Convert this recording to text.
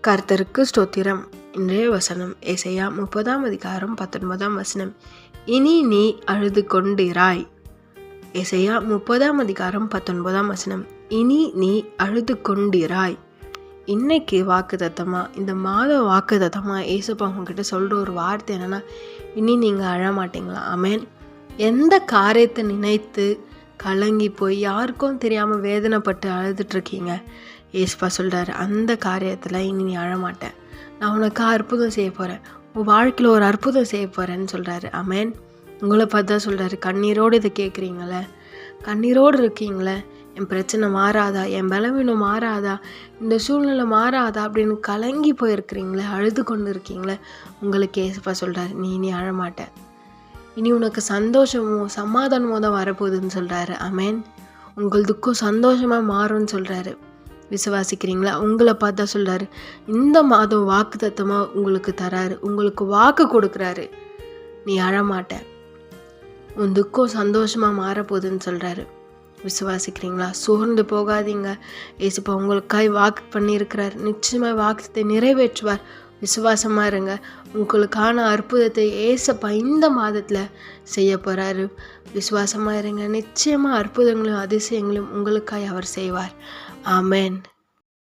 கர்த்தருக்கு ஸ்தோத்திரம். இன்றைய வசனம் ஏசாயா 30:19. இனி நீ அழுது கொண்டிராய். ஏசாயா 30:19. இனி நீ அழுது கொண்டிராய். இன்னைக்கு வாக்குத்தத்தமா, இந்த மாதம் வாக்குத்தத்தமா ஏசப்பா உங்ககிட்ட சொல்கிற ஒரு வார்த்தை என்னென்னா, இனி நீங்கள் அழமாட்டீங்களா? ஆமேன். எந்த காரியத்தை நினைத்து கலங்கி போய் யாருக்கும் தெரியாமல் வேதனைப்பட்டு அழுதுட்ருக்கீங்க, ஏசப்பா சொல்கிறாரு, அந்த காரியத்தில் இனி நீ அழமாட்டேன். நான் உனக்கு அற்புதம் செய்ய போகிறேன், உன் வாழ்க்கையில் ஒரு அற்புதம் செய்ய போகிறேன்னு சொல்கிறாரு. ஆமேன். உங்களை பார்த்து தான் சொல்கிறாரு. கண்ணீரோடு இதை கேட்குறீங்களே, கண்ணீரோடு இருக்கீங்களே, என் பிரச்சனை மாறாதா, என் பலவீனம் மாறாதா, இந்த சூழ்நிலை மாறாதா அப்படின்னு கலங்கி போயிருக்கிறீங்களே, அழுது கொண்டு இருக்கீங்களே, உங்களுக்கு ஏசப்பா சொல்கிறாரு, நீ இனி அழமாட்டேன். இனி உனக்கு சந்தோஷமும் சமாதானமும் தான் வரப்போகுதுன்னு சொல்கிறாரு. ஆமேன். உங்கள் துக்கம் சந்தோஷமாக மாறும்னு சொல்கிறாரு. விசுவாசிக்கிறீங்களா? உங்களை பார்த்தா சொல்கிறாரு. இந்த மாதம் வாக்குத்தத்தமாக உங்களுக்கு தராரு, உங்களுக்கு வாக்கு கொடுக்குறாரு, நீ அழமாட்ட, உன் துக்கம் சந்தோஷமாக மாறப்போகுதுன்னு சொல்கிறாரு. விசுவாசிக்கிறீங்களா? சோர்ந்து போகாதீங்க. ஏசப்பா உங்களுக்காய் வாக்கு பண்ணியிருக்கிறார். நிச்சயமாக வாக்குத்தை நிறைவேற்றுவார். விசுவாசமாக இருங்க. உங்களுக்கான அற்புதத்தை ஏசப்பா இந்த மாதத்தில் செய்ய போகிறாரு. விசுவாசமாக இருங்க. நிச்சயமாக அற்புதங்களும் அதிசயங்களும் உங்களுக்காய் அவர் செய்வார். ஆமேன்.